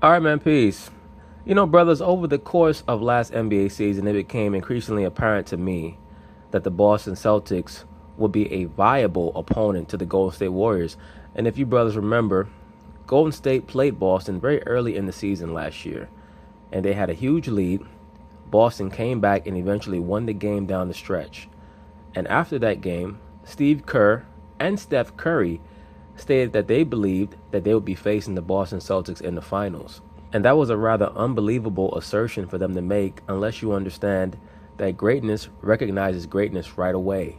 All right, man, peace. You know, brothers, over the course of last NBA season, it became increasingly apparent to me that the Boston Celtics would be a viable opponent to the Golden State Warriors. And if you brothers remember, Golden State played Boston very early in the season last year, and they had a huge lead. Boston came back and eventually won the game down the stretch. And after that game, Steve Kerr and Steph Curry stated that they believed that they would be facing the Boston Celtics in the finals. And that was a rather unbelievable assertion for them to make unless you understand that greatness recognizes greatness right away.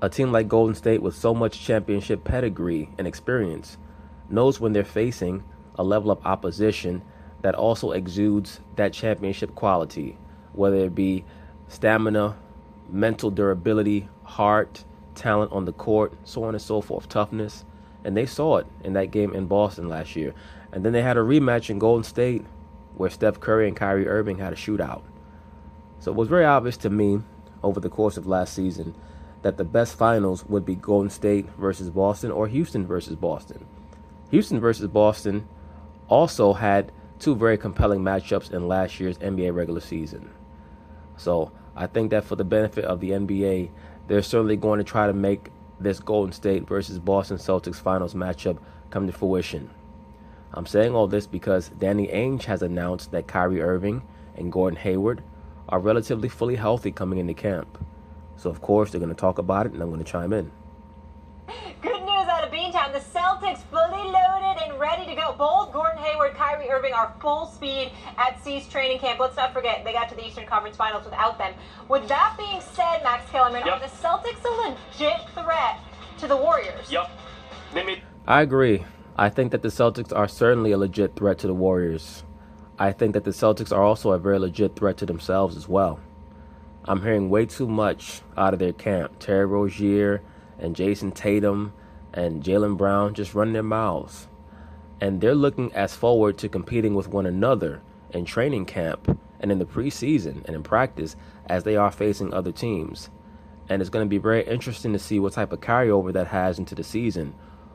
A team like Golden State with so much championship pedigree and experience knows when they're facing a level of opposition that also exudes that championship quality, whether it be stamina, mental durability, heart, talent on the court, so on and so forth, toughness. And they saw it in that game in Boston last year. And then they had a rematch in Golden State where Steph Curry and Kyrie Irving had a shootout. So it was very obvious to me over the course of last season that the best finals would be Golden State versus Boston or Houston versus Boston. Houston versus Boston also had two very compelling matchups in last year's NBA regular season. So I think that for the benefit of the NBA, they're certainly going to try to make this Golden State versus Boston Celtics finals matchup come to fruition. I'm saying all this because Danny Ainge has announced that Kyrie Irving and Gordon Hayward are relatively fully healthy coming into camp. So of course they're going to talk about it and I'm going to chime in. Good news out of Beantown. The Celtics fully loaded and ready to go. Both Gordon Hayward, Kyrie Irving are full speed at C's training camp. Let's not forget, they got to the Eastern Conference Finals without them. With that being said, Max Kellerman, are the Celtics a legit threat to the Warriors? Yep. I agree. I think that the Celtics are certainly a legit threat to the Warriors. I think that the Celtics are also a very legit threat to themselves as well. I'm hearing way too much out of their camp. Terry Rozier and Jason Tatum and Jaylen Brown just running their mouths. And they're looking as forward to competing with one another in training camp and in the preseason and in practice as they are facing other teams. And it's going to be very interesting to see what type of carryover that has into the season,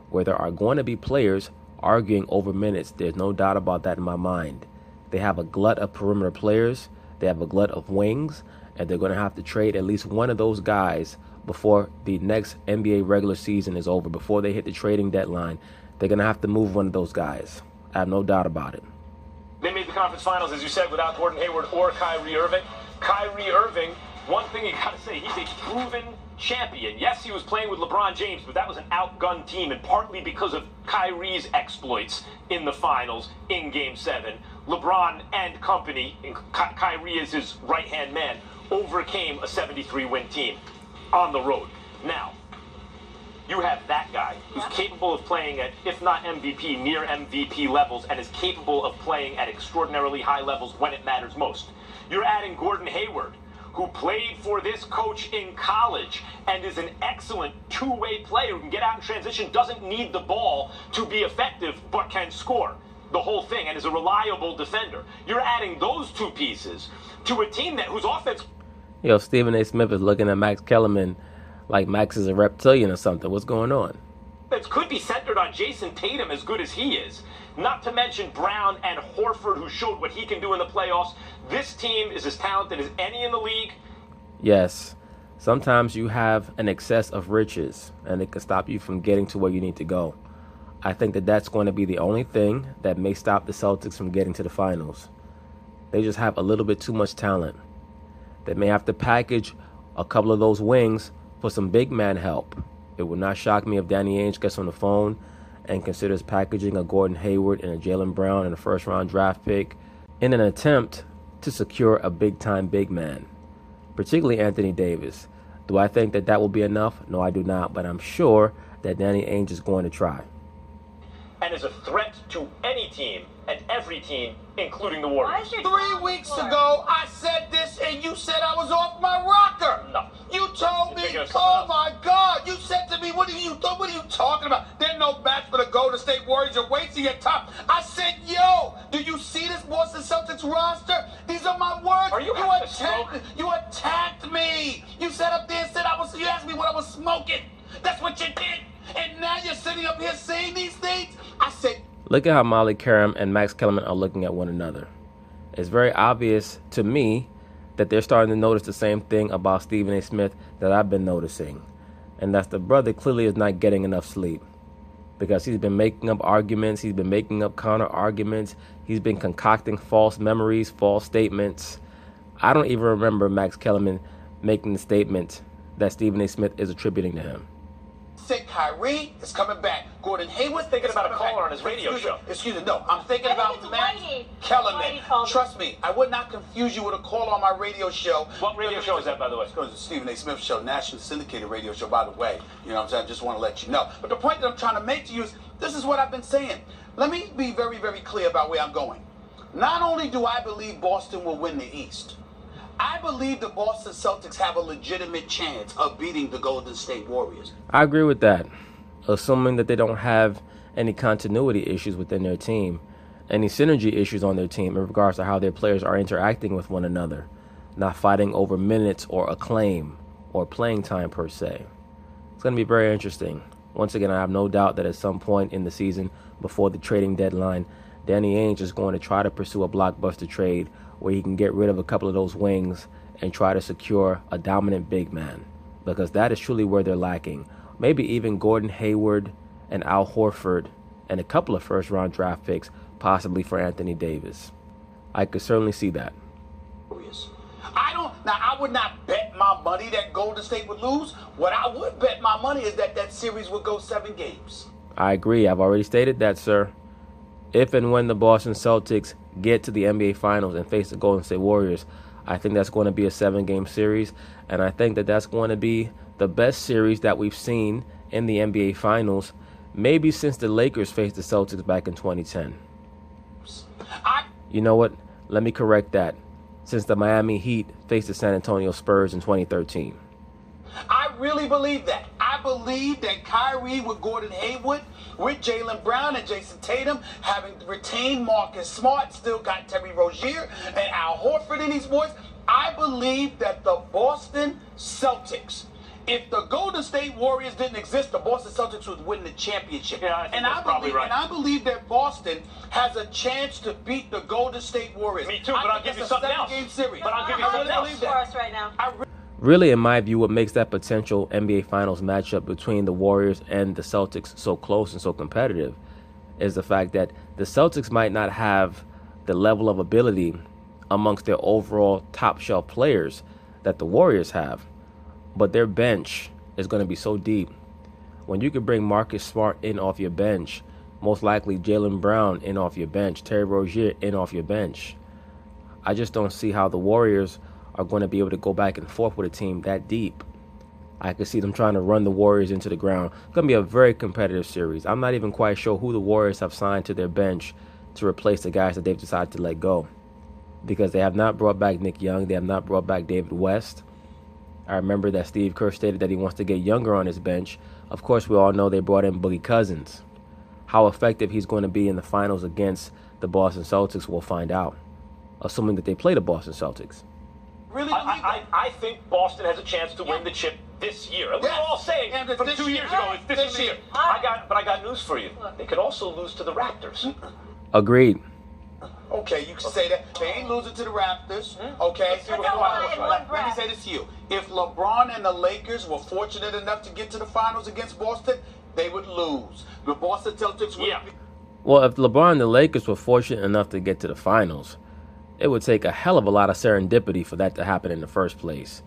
where there are going to be players arguing over minutes. There's no doubt about that in my mind. They have a glut of perimeter players. They have a glut of wings. And they're going to have to trade at least one of those guys before the next NBA regular season is over, before they hit the trading deadline. They're going to have to move one of those guys. I have no doubt about it. They made the conference finals, as you said, without Gordon Hayward or Kyrie Irving. Kyrie Irving, one thing you got to say, he's a proven champion. Yes, he was playing with LeBron James, but that was an outgunned team, and partly because of Kyrie's exploits in the finals in Game 7. LeBron and company, and Kyrie is his right-hand man, overcame a 73-win team on the road. Now, you have that guy who's capable of playing at, if not MVP, near MVP levels, and is capable of playing at extraordinarily high levels when it matters most. You're adding Gordon Hayward, who played for this coach in college and is an excellent two-way player who can get out in transition, doesn't need the ball to be effective, but can score the whole thing and is a reliable defender. You're adding those two pieces to a team whose offense... Yo, Stephen A. Smith is looking at Max Kellerman like Max is a reptilian or something. What's going on? It could be centered on Jason Tatum, as good as he is. Not to mention Brown and Horford, who showed what he can do in the playoffs. This team is as talented as any in the league. Yes. Sometimes you have an excess of riches, and it can stop you from getting to where you need to go. I think that that's going to be the only thing that may stop the Celtics from getting to the finals. They just have a little bit too much talent. They may have to package a couple of those wings for some big man help. It would not shock me if Danny Ainge gets on the phone and considers packaging a Gordon Hayward and a Jaylen Brown and a first-round draft pick in an attempt to secure a big-time big man, particularly Anthony Davis. Do I think that that will be enough? No, I do not, but I'm sure that Danny Ainge is going to try. And is a threat to any team and every team, including the Warriors. 3 weeks ago, I said this, and you said I was off my rocker. No. You told me, oh my God, you said to me, what are you talking about? There's no match for the Golden State Warriors. You're wasting your time. I said, yo, do you see this Boston Celtics roster? These are my words. Are you You attacked me. You sat up there and said you asked me what I was smoking. That's what you did. And now you're sitting up here saying these things? I said, Look at how Molly Karam and Max Kellerman are looking at one another. It's very obvious to me that they're starting to notice the same thing about Stephen A. Smith that I've been noticing. And that's the brother clearly is not getting enough sleep. Because he's been making up arguments, he's been making up counter arguments, he's been concocting false memories, false statements. I don't even remember Max Kellerman making the statement that Stephen A. Smith is attributing to him. Said Kyrie is coming back. Gordon Hayward's Thinking about a caller on his radio show. Excuse me, no. I'm thinking about Max Whitey. Kellerman. Whitey called Trust me, I would not confuse you with a call on my radio show. What radio show is that, by the way? It's the Stephen A. Smith Show, national syndicated radio show, by the way. You know what I'm saying? I just want to let you know. But the point that I'm trying to make to you is, this is what I've been saying. Let me be very, very clear about where I'm going. Not only do I believe Boston will win the East, I believe the Boston Celtics have a legitimate chance of beating the Golden State Warriors. I agree with that, assuming that they don't have any continuity issues within their team, any synergy issues on their team in regards to how their players are interacting with one another, not fighting over minutes or acclaim or playing time per se. It's going to be very interesting. Once again, I have no doubt that at some point in the season, before the trading deadline, Danny Ainge is going to try to pursue a blockbuster trade where he can get rid of a couple of those wings and try to secure a dominant big man, because that is truly where they're lacking. Maybe even Gordon Hayward and Al Horford and a couple of first-round draft picks, possibly for Anthony Davis. I could certainly see that. I would not bet my money that Golden State would lose. What I would bet my money is that that series would go 7 games. I agree. I've already stated that, sir. If and when the Boston Celtics get to the NBA Finals and face the Golden State Warriors, I think that's going to be a 7-game series, and I think that that's going to be the best series that we've seen in the NBA Finals, maybe since the Lakers faced the Celtics back in 2010. You know what? Let me correct that. Since the Miami Heat faced the San Antonio Spurs in 2013. I really believe that. I believe that Kyrie with Gordon Hayward, with Jaylen Brown and Jason Tatum, having retained Marcus Smart, still got Terry Rozier and Al Horford in these boys. I believe that the Boston Celtics, if the Golden State Warriors didn't exist, the Boston Celtics would win the championship. Yeah, I think that's probably right. And I believe that Boston has a chance to beat the Golden State Warriors. Me too, but I'll give you something else. Series. But I'll give you something else for us right now. Really, in my view, what makes that potential NBA Finals matchup between the Warriors and the Celtics so close and so competitive is the fact that the Celtics might not have the level of ability amongst their overall top shelf players that the Warriors have. But their bench is going to be so deep. When you can bring Marcus Smart in off your bench, most likely Jaylen Brown in off your bench, Terry Rozier in off your bench, I just don't see how the Warriors are going to be able to go back and forth with a team that deep. I could see them trying to run the Warriors into the ground. It's going to be a very competitive series. I'm not even quite sure who the Warriors have signed to their bench to replace the guys that they've decided to let go, because they have not brought back Nick Young. They have not brought back David West. I remember that Steve Kerr stated that he wants to get younger on his bench. Of course, we all know they brought in Boogie Cousins. How effective he's going to be in the finals against the Boston Celtics, we'll find out, assuming that they play the Boston Celtics. Really I think Boston has a chance to win the chip this year. We're all saying from 2 years ago, it's this year. But I got news for you. They could also lose to the Raptors. Agreed. Okay, you can say that. They ain't losing to the Raptors. Okay? Let me say this to you. If LeBron and the Lakers were fortunate enough to get to the finals against Boston, they would lose. The Boston Celtics would be. Well, if LeBron and the Lakers were fortunate enough to get to the finals, it would take a hell of a lot of serendipity for that to happen in the first place.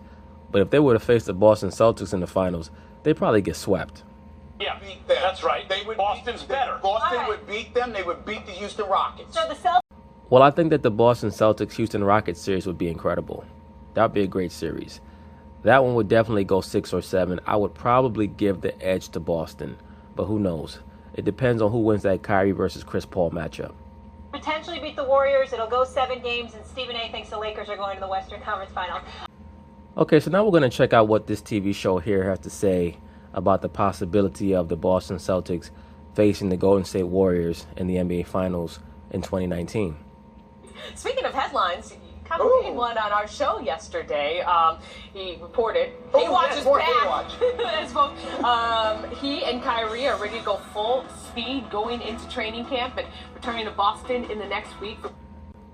But if they were to face the Boston Celtics in the finals, they'd probably get swept. Yeah, that's right. Boston's better. Boston would beat them. They would beat the Houston Rockets. So the Celtics. Well, I think that the Boston Celtics-Houston Rockets series would be incredible. That would be a great series. That one would definitely go 6 or 7. I would probably give the edge to Boston, but who knows? It depends on who wins that Kyrie versus Chris Paul matchup. Potentially beat the Warriors. It'll go 7 games, and Stephen A. thinks the Lakers are going to the Western Conference Finals. Okay, so now we're going to check out what this TV show here has to say about the possibility of the Boston Celtics facing the Golden State Warriors in the NBA Finals in 2019. Speaking of headlines, commentated one on our show yesterday. He reported he watches back. He and Kyrie are ready to go full speed going into training camp and returning to Boston in the next week.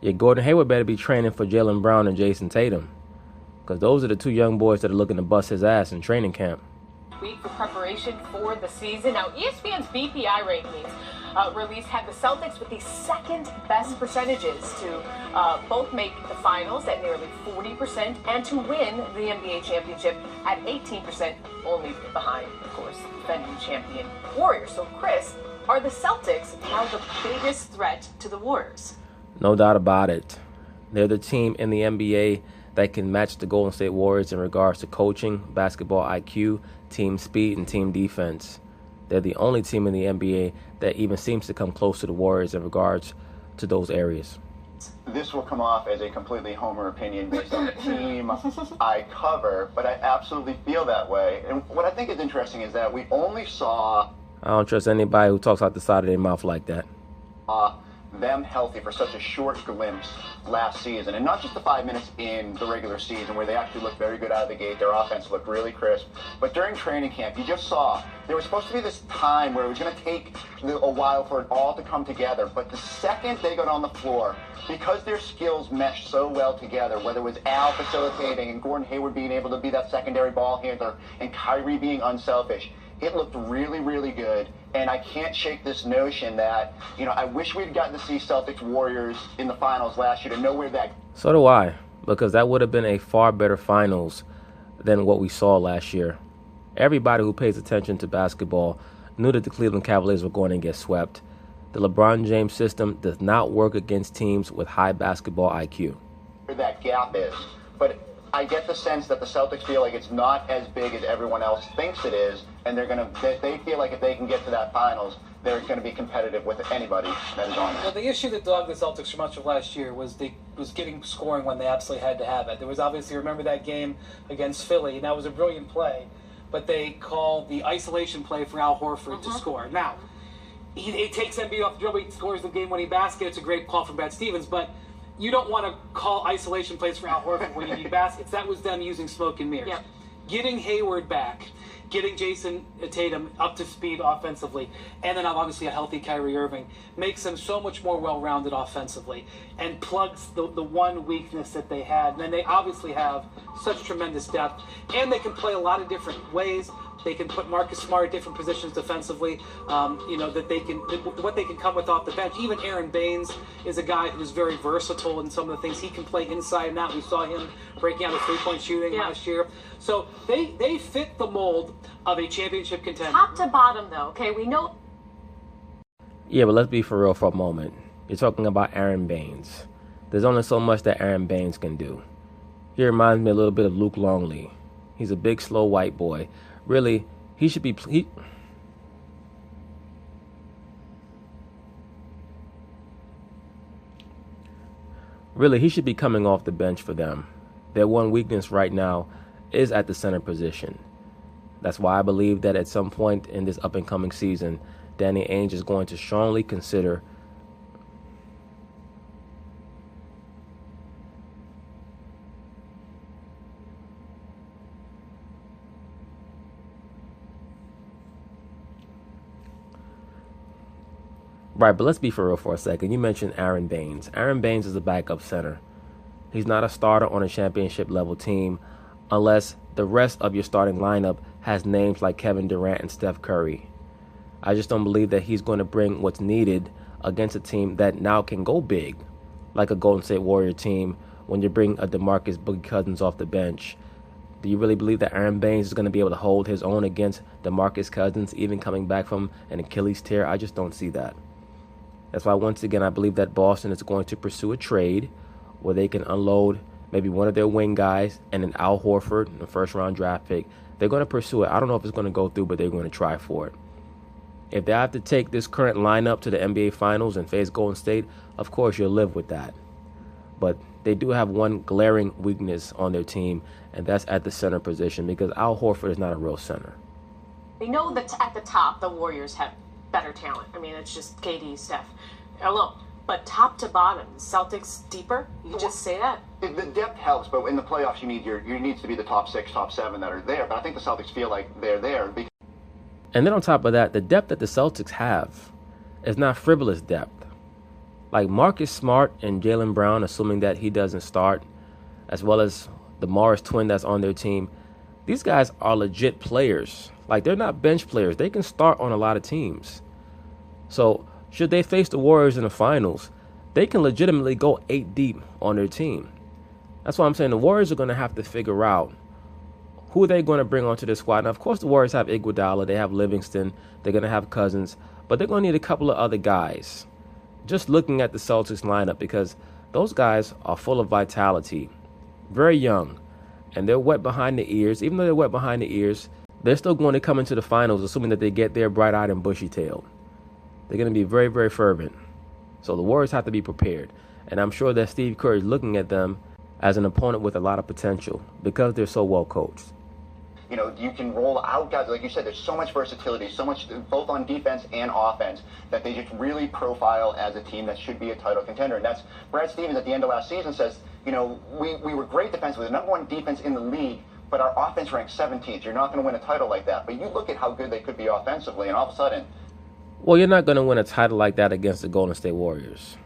Yeah, Gordon Hayward better be training for Jaylen Brown and Jason Tatum, because those are the two young boys that are looking to bust his ass in training camp. Week for preparation for the season. Now, ESPN's BPI rankings release had the Celtics with the second best percentages to both make the finals at nearly 40% and to win the NBA championship at 18%, only behind, of course, defending champion Warriors. So, Chris, are the Celtics now the biggest threat to the Warriors? No doubt about it. They're the team in the NBA that can match the Golden State Warriors in regards to coaching, basketball IQ, team speed, and team defense. They're the only team in the NBA that even seems to come close to the Warriors in regards to those areas. This will come off as a completely homer opinion based on the team I cover, but I absolutely feel that way. And what I think is interesting is that we only saw... I don't trust anybody who talks out the side of their mouth like that. Them healthy for such a short glimpse last season, and not just the 5 minutes in the regular season where they actually looked very good out of the gate, their offense looked really crisp, but during training camp you just saw there was supposed to be this time where it was going to take a while for it all to come together, but the second they got on the floor, because their skills meshed so well together, whether it was Al facilitating and Gordon Hayward being able to be that secondary ball handler and Kyrie being unselfish, it looked really, really good. And I can't shake this notion that, I wish we'd gotten to see Celtics-Warriors in the finals last year to know where that... So do I, because that would have been a far better finals than what we saw last year. Everybody who pays attention to basketball knew that the Cleveland Cavaliers were going to get swept. The LeBron James system does not work against teams with high basketball IQ. Where that gap is. But I get the sense that the Celtics feel like it's not as big as everyone else thinks it is, and they feel like if they can get to that finals, they're going to be competitive with anybody that is on it. Well, the issue that dogged the Celtics for much of last year was getting scoring when they absolutely had to have it. There was obviously, remember that game against Philly, and that was a brilliant play, but they called the isolation play for Al Horford to score. Now, he takes Embiid off the dribble, he scores the game-winning basket. It's a great call from Brad Stevens, but you don't want to call isolation plays for Al Horford when you need baskets. That was them using smoke and mirrors. Yep. Getting Hayward back, getting Jason Tatum up to speed offensively, and then obviously a healthy Kyrie Irving makes them so much more well-rounded offensively and plugs the one weakness that they had. And then they obviously have such tremendous depth, and they can play a lot of different ways. They can put Marcus Smart at different positions defensively. What they can come with off the bench. Even Aaron Baines is a guy who's very versatile in some of the things he can play inside and out. We saw him breaking out of three-point shooting last year. So they fit the mold of a championship contender. Top to bottom, though. Okay, we know. Yeah, but let's be for real for a moment. You're talking about Aaron Baines. There's only so much that Aaron Baines can do. He reminds me a little bit of Luke Longley. He's a big, slow white boy. Really, he should be... He should be coming off the bench for them. Their one weakness right now is at the center position. That's why I believe that at some point in this up-and-coming season, Danny Ainge is going to strongly consider Right, but let's be for real for a second. You mentioned Aaron Baines. Aaron Baines is a backup center. He's not a starter on a championship level team unless the rest of your starting lineup has names like Kevin Durant and Steph Curry. I just don't believe that he's going to bring what's needed against a team that now can go big, like a Golden State Warrior team when you bring a DeMarcus Boogie Cousins off the bench. Do you really believe that Aaron Baines is going to be able to hold his own against DeMarcus Cousins, even coming back from an Achilles tear? I just don't see that. That's why, once again, I believe that Boston is going to pursue a trade where they can unload maybe one of their wing guys and an Al Horford, a first-round draft pick. They're going to pursue it. I don't know if it's going to go through, but they're going to try for it. If they have to take this current lineup to the NBA Finals and face Golden State, of course you'll live with that. But they do have one glaring weakness on their team, and that's at the center position, because Al Horford is not a real center. We know that at the top, the Warriors have better talent. I mean, it's just KD, Steph alone. But top to bottom, Celtics deeper? You just say that. The depth helps, but in the playoffs, you need to be the top 6, top 7 that are there. But I think the Celtics feel like they're there. And then on top of that, the depth that the Celtics have is not frivolous depth. Like Marcus Smart and Jaylen Brown, assuming that he doesn't start, as well as the Morris twin that's on their team, these guys are legit players. Like, they're not bench players. They can start on a lot of teams. So should they face the Warriors in the finals, they can legitimately go 8 deep on their team. That's why I'm saying the Warriors are going to have to figure out who they're going to bring onto this squad. Now, of course, the Warriors have Iguodala, they have Livingston, they're going to have Cousins, but they're going to need a couple of other guys. Just looking at the Celtics lineup, because those guys are full of vitality, very young, and they're wet behind the ears. Even though they're wet behind the ears, they're still going to come into the finals, assuming that they get there bright-eyed and bushy-tailed. They're going to be very, very fervent. So the Warriors have to be prepared. And I'm sure that Steve Kerr is looking at them as an opponent with a lot of potential because they're so well coached. You know, you can roll out guys, like you said, there's so much versatility, so much both on defense and offense, that they just really profile as a team that should be a title contender. And that's Brad Stevens at the end of last season says, you know, we were great defensively, the number 1 defense in the league, but our offense ranked 17th. You're not going to win a title like that. But you look at how good they could be offensively, and all of a sudden... Well, you're not going to win a title like that against the Golden State Warriors.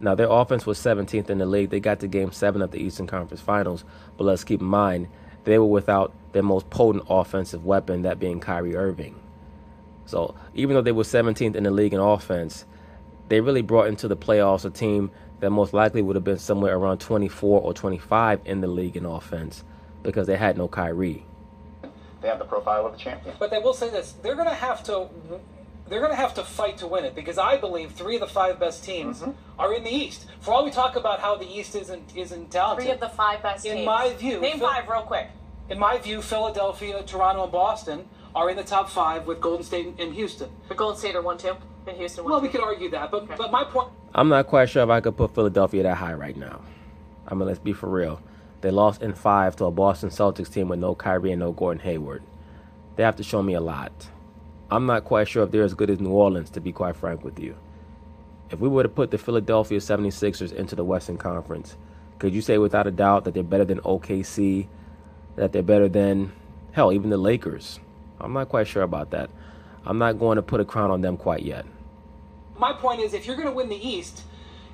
Now, their offense was 17th in the league. They got to Game 7 of the Eastern Conference Finals. But let's keep in mind, they were without their most potent offensive weapon, that being Kyrie Irving. So even though they were 17th in the league in offense, they really brought into the playoffs a team that most likely would have been somewhere around 24 or 25 in the league in offense because they had no Kyrie. They have the profile of a champion. But they will say this: they're going to have to fight to win it, because I believe 3 of the 5 best teams are in the East. For all we talk about how the East isn't talented, 3 of the 5 best teams. In my view, name 5 real quick. In my view, Philadelphia, Toronto, and Boston are in the top 5 with Golden State and Houston. But Golden State are 1-2, and Houston 1-2. Well, we could argue that, but but my point. I'm not quite sure if I could put Philadelphia that high right now. I mean, let's be for real. They lost in 5 to a Boston Celtics team with no Kyrie and no Gordon Hayward. They have to show me a lot. I'm not quite sure if they're as good as New Orleans, to be quite frank with you. If we were to put the Philadelphia 76ers into the Western Conference, could you say without a doubt that they're better than OKC, that they're better than, hell, even the Lakers? I'm not quite sure about that. I'm not going to put a crown on them quite yet. My point is, if you're going to win the East,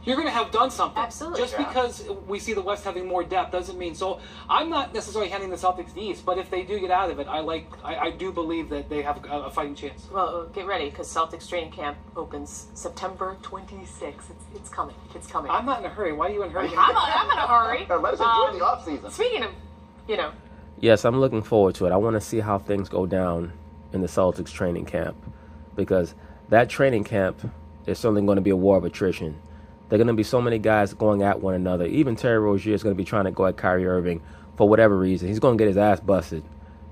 you're going to have done something. Absolutely. Just because we see the West having more depth doesn't mean. So I'm not necessarily handing the Celtics the East, but if they do get out of it, I do believe that they have a fighting chance. Well, get ready, because Celtics training camp opens September 26th. It's coming. It's coming. I'm not in a hurry. Why are you in a hurry? I'm in a hurry. Let us enjoy the offseason. Speaking of, Yes, I'm looking forward to it. I want to see how things go down in the Celtics training camp, because that training camp is certainly going to be a war of attrition. There are going to be so many guys going at one another. Even Terry Rozier is going to be trying to go at Kyrie Irving for whatever reason. He's going to get his ass busted,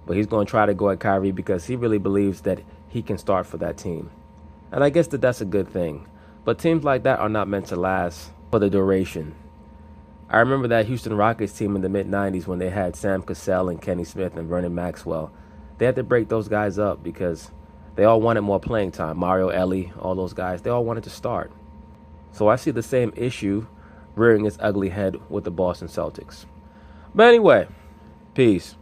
but he's going to try to go at Kyrie because he really believes that he can start for that team. And I guess that's a good thing. But teams like that are not meant to last for the duration. I remember that Houston Rockets team in the mid-'90s when they had Sam Cassell and Kenny Smith and Vernon Maxwell. They had to break those guys up because they all wanted more playing time. Mario Elie, all those guys, they all wanted to start. So I see the same issue rearing its ugly head with the Boston Celtics. But anyway, peace.